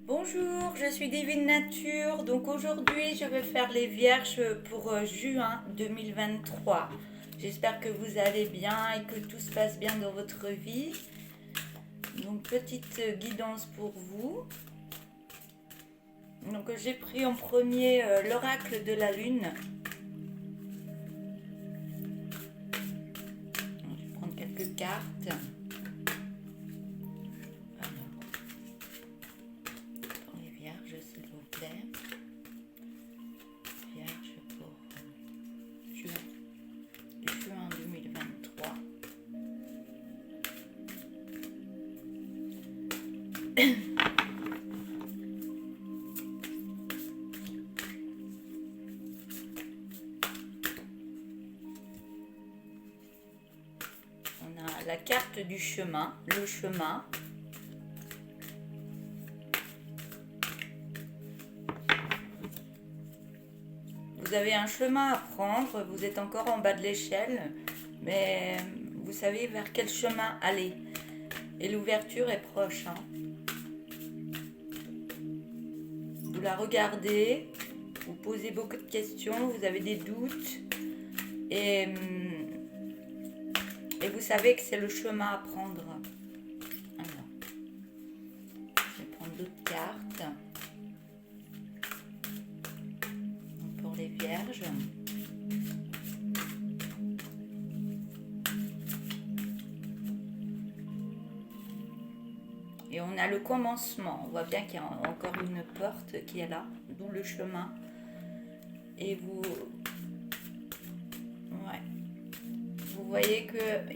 Bonjour, je suis Divine Nature. Donc aujourd'hui, je vais faire les vierges pour juin 2023. J'espère que vous allez bien et que tout se passe bien dans votre vie. Donc petite guidance pour vous. Donc j'ai pris en premier l'oracle de la lune. Je vais prendre quelques cartes. S'il vous plaît. Vierge pour juin 2023. On a la carte du chemin, le chemin. Vous avez un chemin à prendre, vous êtes encore en bas de l'échelle, mais vous savez vers quel chemin aller. Et l'ouverture est proche. Vous la regardez, vous posez beaucoup de questions, vous avez des doutes, et vous savez que c'est le chemin à prendre. Alors, je vais prendre d'autres cartes. Les vierges. Et on a le commencement. On voit bien qu'il y a encore une porte qui est là, d'où le chemin. Et vous voyez que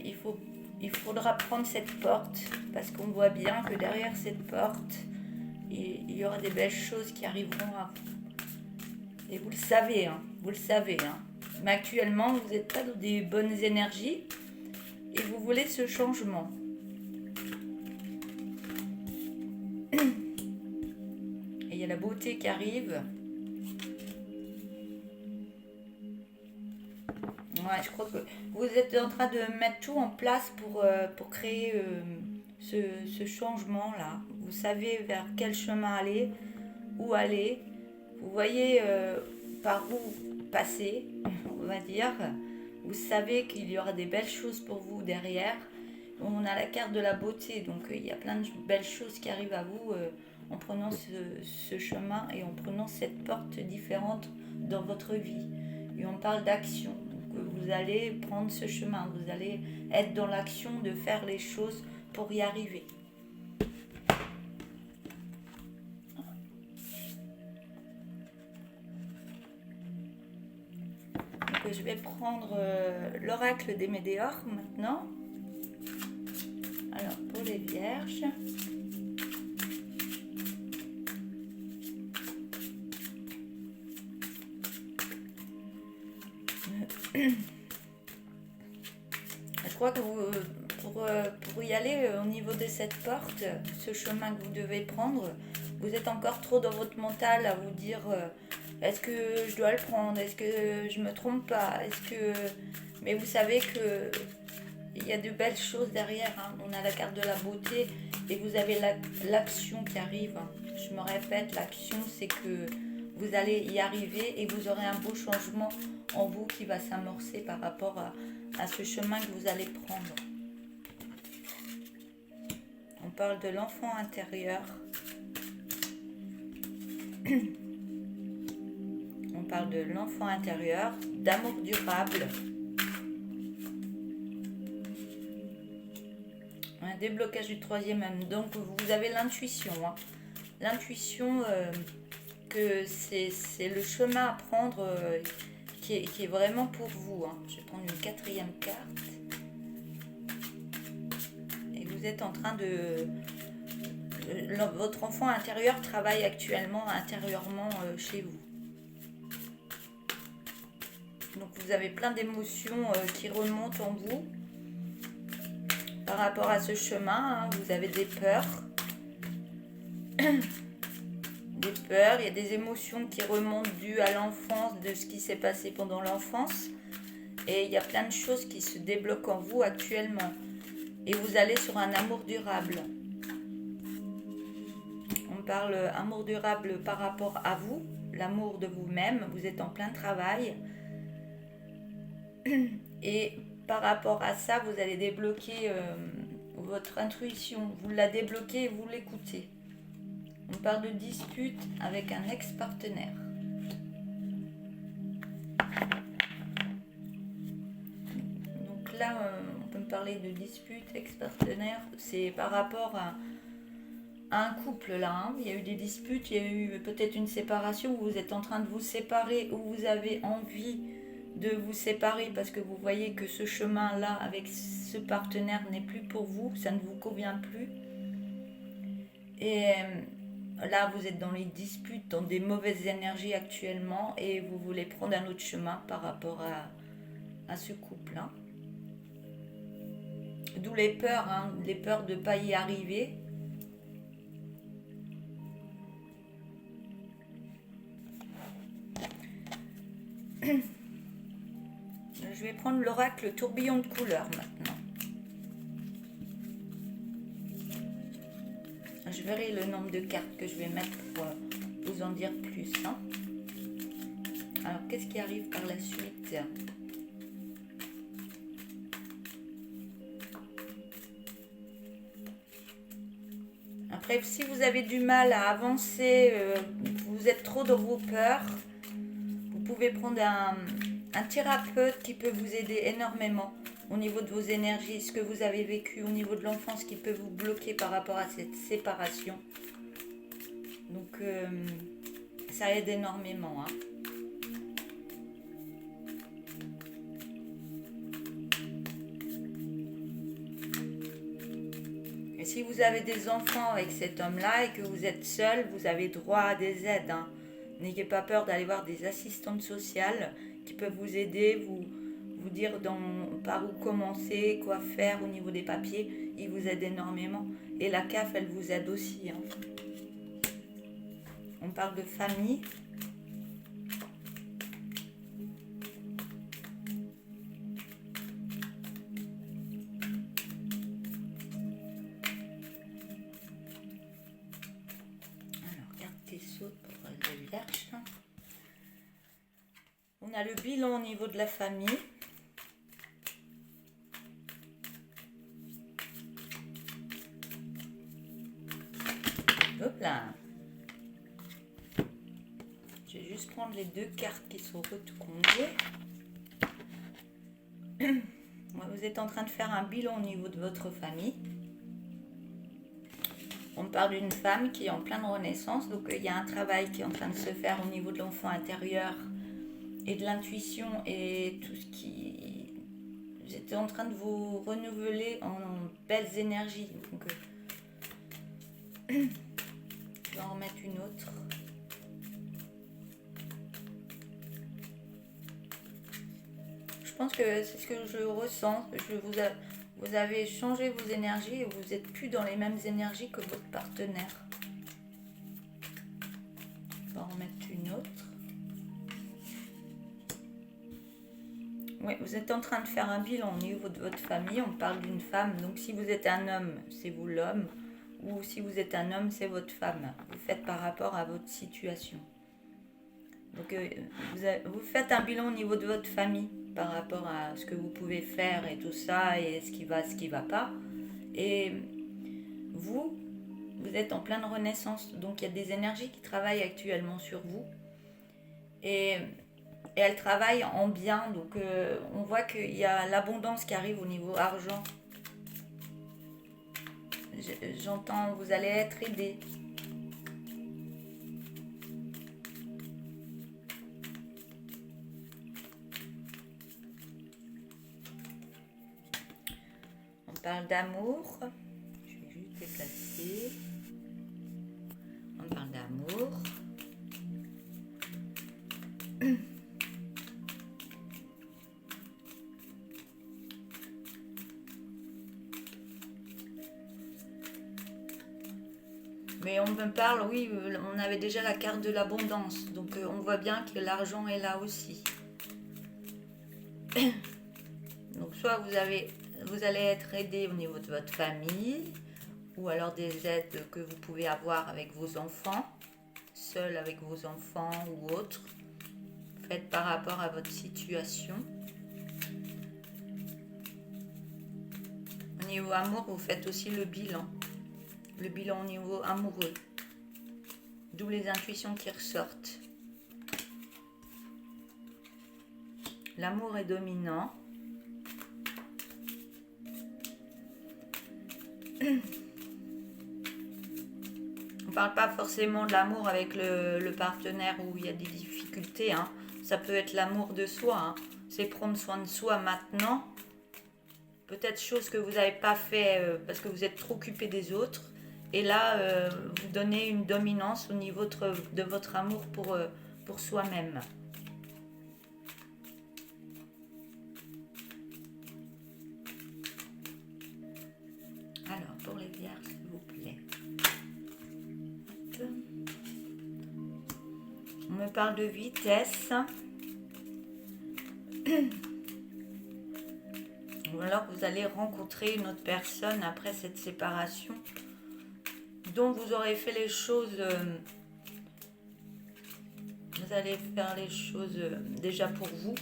il faudra prendre cette porte parce qu'on voit bien que derrière cette porte, il y aura des belles choses qui arriveront à vous. Et vous le savez, vous le savez. Mais actuellement, vous n'êtes pas dans des bonnes énergies et vous voulez ce changement. Et il y a la beauté qui arrive. Ouais, je crois que vous êtes en train de mettre tout en place pour créer ce changement-là. Vous savez vers quel chemin aller, où aller. Vous voyez par où passer, on va dire. Vous savez qu'il y aura des belles choses pour vous derrière. On a la carte de la beauté, donc il y a plein de belles choses qui arrivent à vous en prenant ce chemin et en prenant cette porte différente dans votre vie. Et on parle d'action. Donc vous allez prendre ce chemin, vous allez être dans l'action de faire les choses pour y arriver. Je vais prendre l'oracle des météores maintenant. Alors, pour les vierges. Je crois que vous, pour y aller au niveau de cette porte, ce chemin que vous devez prendre, vous êtes encore trop dans votre mental à vous dire... est-ce que je dois le prendre? Est-ce que je me trompe pas? Mais vous savez que il y a de belles choses derrière. On a la carte de la beauté et vous avez l'action qui arrive. Je me répète, l'action, c'est que vous allez y arriver et vous aurez un beau changement en vous qui va s'amorcer par rapport à ce chemin que vous allez prendre. On parle de l'enfant intérieur. On parle de l'enfant intérieur, d'amour durable. Un déblocage du troisième âme. Donc vous avez l'intuition. L'intuition que c'est le chemin à prendre qui est vraiment pour vous. Je vais prendre une quatrième carte. Et vous êtes en train de... votre enfant intérieur travaille actuellement intérieurement chez vous. Donc vous avez plein d'émotions qui remontent en vous par rapport à ce chemin. Vous avez des peurs. Des peurs, il y a des émotions qui remontent dues à l'enfance, de ce qui s'est passé pendant l'enfance. Et il y a plein de choses qui se débloquent en vous actuellement. Et vous allez sur un amour durable. On parle amour durable par rapport à vous, l'amour de vous-même, vous êtes en plein travail. Et par rapport à ça, vous allez débloquer votre intuition, vous la débloquez et vous l'écoutez. On parle de dispute avec un ex-partenaire. Donc là, on peut me parler de dispute, ex-partenaire, c'est par rapport à un couple là, hein. Il y a eu des disputes, il y a eu peut-être une séparation où vous êtes en train de vous séparer, où vous avez envie de vous séparer parce que vous voyez que ce chemin-là avec ce partenaire n'est plus pour vous, ça ne vous convient plus. Et là, vous êtes dans les disputes, dans des mauvaises énergies actuellement et vous voulez prendre un autre chemin par rapport à ce couple. Hein. D'où les peurs, hein, les peurs de ne pas y arriver. Je vais prendre l'oracle tourbillon de couleurs maintenant. Je verrai le nombre de cartes que je vais mettre pour vous en dire plus. Hein. Alors, qu'est-ce qui arrive par la suite ? Après, si vous avez du mal à avancer, vous êtes trop dans vos peurs, vous pouvez prendre un thérapeute qui peut vous aider énormément au niveau de vos énergies, ce que vous avez vécu au niveau de l'enfance qui peut vous bloquer par rapport à cette séparation. Donc, ça aide énormément. Hein. Et si vous avez des enfants avec cet homme-là et que vous êtes seul, vous avez droit à des aides. Hein. N'ayez pas peur d'aller voir des assistantes sociales qui peuvent vous aider, vous dire par où commencer, quoi faire au niveau des papiers. Ils vous aident énormément. Et la CAF, elle vous aide aussi. Hein. On parle de famille. Alors, carte des sautes pour le Vierge. On a le bilan au niveau de la famille. Hop là. Je vais juste prendre les deux cartes qui sont retournées. Vous êtes en train de faire un bilan au niveau de votre famille. On parle d'une femme qui est en pleine renaissance. Donc il y a un travail qui est en train de se faire au niveau de l'enfant intérieur et de l'intuition et tout ce qui... Vous êtes en train de vous renouveler en belles énergies. Donc, je vais en remettre une autre. Je pense que c'est ce que je ressens. Vous avez changé vos énergies et vous n'êtes plus dans les mêmes énergies que votre partenaire. Je vais en remettre une autre. Oui, vous êtes en train de faire un bilan au niveau de votre famille. On parle d'une femme. Donc si vous êtes un homme, c'est vous l'homme. Ou si vous êtes un homme, c'est votre femme. Vous faites par rapport à votre situation. Donc vous faites un bilan au niveau de votre famille par rapport à ce que vous pouvez faire et tout ça et ce qui va pas. Et vous êtes en pleine renaissance. Donc il y a des énergies qui travaillent actuellement sur vous. Et elles travaillent en bien. Donc on voit qu'il y a l'abondance qui arrive au niveau argent. J'entends, vous allez être aidé. On parle d'amour. Je vais juste déplacer. On parle d'amour. Mais on me parle, oui, on avait déjà la carte de l'abondance. Donc on voit bien que l'argent est là aussi. Donc soit vous allez être aidé au niveau de votre famille, ou alors des aides que vous pouvez avoir avec vos enfants, seul avec vos enfants ou autres. Faites par rapport à votre situation. Au niveau amour, vous faites aussi le bilan au niveau amoureux, d'où les intuitions qui ressortent. L'amour est dominant. On ne parle pas forcément de l'amour avec le partenaire où il y a des difficultés, hein. Ça peut être l'amour de soi, hein. C'est prendre soin de soi maintenant. Peut-être chose que vous n'avez pas fait parce que vous êtes trop occupé des autres. Et là, vous donnez une dominance au niveau de votre amour pour soi-même. Alors, pour les vierges, s'il vous plaît. On me parle de vitesse. Ou alors vous allez rencontrer une autre personne après cette séparation dont vous aurez fait les choses. Vous allez faire les choses déjà pour vous.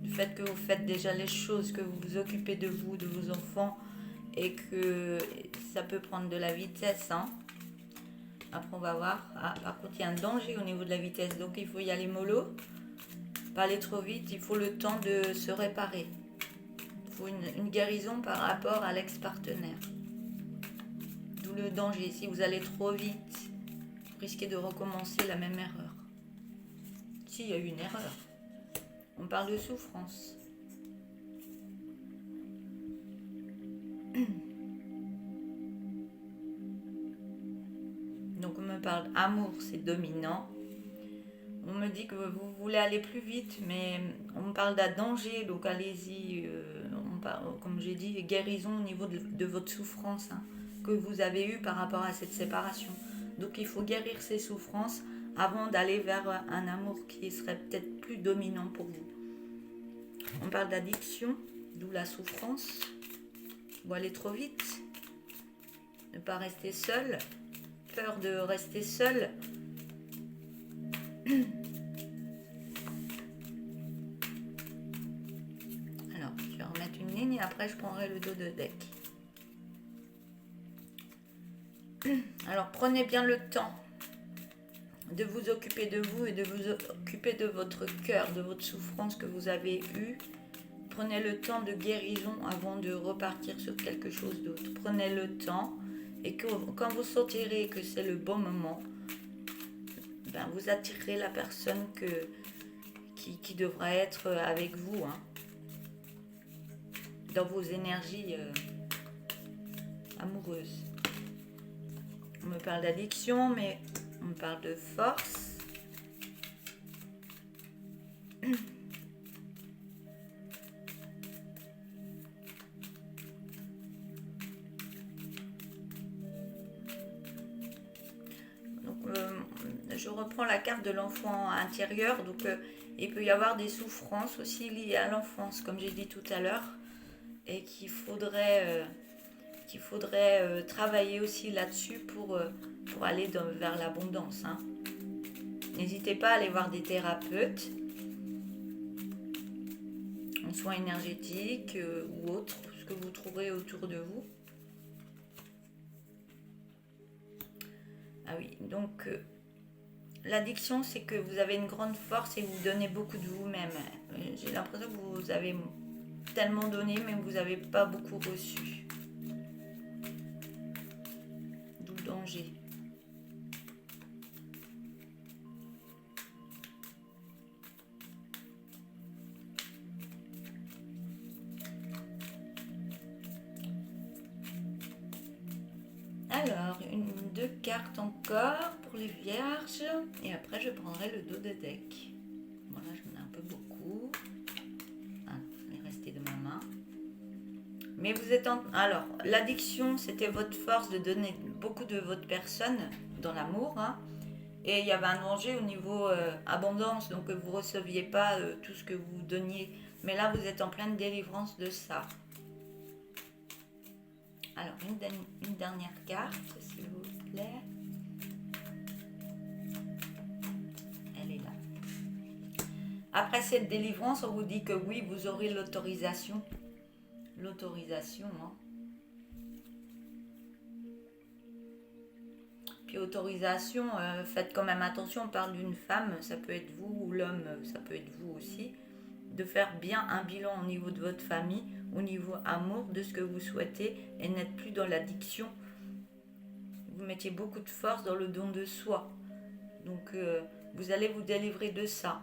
Le fait que vous faites déjà les choses, que vous vous occupez de vous, de vos enfants, et que ça peut prendre de la vitesse, hein. Après on va voir. Ah, par contre il y a un danger au niveau de la vitesse, donc il faut y aller mollo. Pas aller trop vite, il faut le temps de se réparer. Il faut une guérison par rapport à l'ex-partenaire. D'où le danger. Si vous allez trop vite, vous risquez de recommencer la même erreur. S'il y a eu une erreur. On parle de souffrance. Donc on me parle amour, c'est dominant. On me dit que vous voulez aller plus vite, mais on me parle d'un danger, donc allez-y. Comme j'ai dit, guérison au niveau de votre souffrance, hein, que vous avez eue par rapport à cette séparation. Donc il faut guérir ces souffrances avant d'aller vers un amour qui serait peut-être plus dominant pour vous. On parle d'addiction, d'où la souffrance. Vous allez trop vite. Ne pas rester seul. Peur de rester seul. Alors, je vais remettre une ligne et après je prendrai le dos de deck. Alors, prenez bien le temps de vous occuper de vous et de vous occuper de votre cœur, de votre souffrance que vous avez eue. Prenez le temps de guérison avant de repartir sur quelque chose d'autre. Prenez le temps et quand vous sentirez que c'est le bon moment, ben vous attirerez la personne qui devra être avec vous, hein, dans vos énergies amoureuses. On me parle d'addiction, mais on me parle de force. Donc, je reprends la carte de l'enfant intérieur. Donc, il peut y avoir des souffrances aussi liées à l'enfance, comme j'ai dit tout à l'heure, et qu'il faudrait travailler aussi là-dessus pour aller vers l'abondance, hein. N'hésitez pas à aller voir des thérapeutes en soins énergétiques ou autres, ce que vous trouverez autour de vous. Ah oui, donc l'addiction, c'est que vous avez une grande force et vous donnez beaucoup de vous-même. J'ai l'impression que vous avez tellement donné, mais vous n'avez pas beaucoup reçu. D'où le danger. Alors, deux cartes encore pour les vierges. Et après, je prendrai le dos de deck. Voilà, j'en ai un peu beaucoup. Ah, il est resté de ma main. Mais vous êtes Alors, l'addiction, c'était votre force de donner beaucoup de votre personne dans l'amour, hein. Et il y avait un danger au niveau abondance, donc que vous ne receviez pas tout ce que vous donniez. Mais là, vous êtes en pleine délivrance de ça. Alors, une dernière carte, s'il vous plaît. Elle est là. Après cette délivrance, on vous dit que oui, vous aurez l'autorisation. L'autorisation, hein. Puis autorisation, faites quand même attention, on parle d'une femme, ça peut être vous, ou l'homme, ça peut être vous aussi, de faire bien un bilan au niveau de votre famille, au niveau amour, de ce que vous souhaitez, et n'être plus dans l'addiction. Vous mettiez beaucoup de force dans le don de soi. Donc vous allez vous délivrer de ça.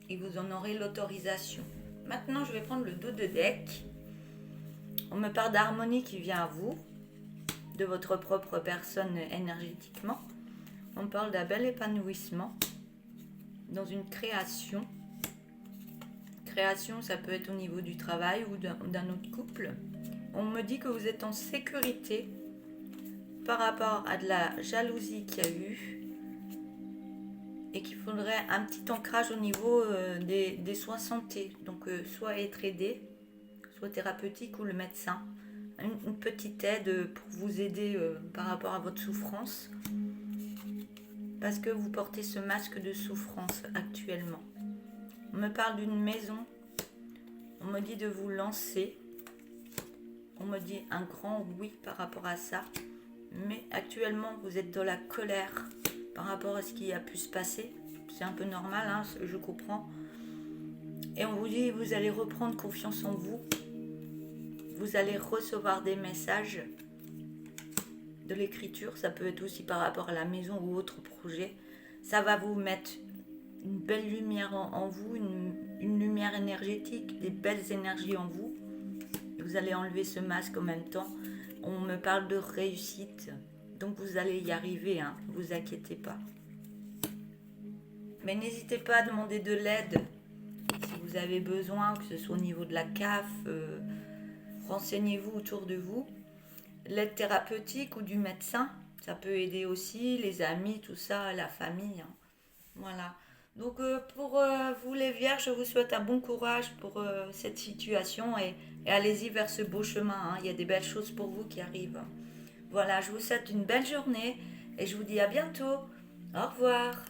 Et vous en aurez l'autorisation. Maintenant, je vais prendre le dos de deck. On me parle d'harmonie qui vient à vous, de votre propre personne énergétiquement. On parle d'un bel épanouissement dans une création. Création, ça peut être au niveau du travail ou d'un autre couple. On me dit que vous êtes en sécurité par rapport à de la jalousie qu'il y a eu et qu'il faudrait un petit ancrage au niveau des soins santé. Donc soit être aidé, soit thérapeutique ou le médecin. Une petite aide pour vous aider par rapport à votre souffrance. Parce que vous portez ce masque de souffrance actuellement. On me parle d'une maison. On me dit de vous lancer. On me dit un grand oui par rapport à ça. Mais actuellement, vous êtes dans la colère par rapport à ce qui a pu se passer. C'est un peu normal, hein, je comprends. Et on vous dit, vous allez reprendre confiance en vous. Vous allez recevoir des messages de l'écriture. Ça peut être aussi par rapport à la maison ou autre projet. Ça va vous mettre une belle lumière en vous, une lumière énergétique, des belles énergies en vous. Et vous allez enlever ce masque en même temps. On me parle de réussite. Donc vous allez y arriver, hein, ne vous inquiétez pas. Mais n'hésitez pas à demander de l'aide si vous avez besoin, que ce soit au niveau de la CAF, renseignez-vous autour de vous. L'aide thérapeutique ou du médecin, ça peut aider aussi, les amis, tout ça, la famille. Hein. Voilà. Donc pour vous les vierges, je vous souhaite un bon courage pour cette situation et allez-y vers ce beau chemin. Hein. Il y a des belles choses pour vous qui arrivent. Voilà, je vous souhaite une belle journée et je vous dis à bientôt. Au revoir.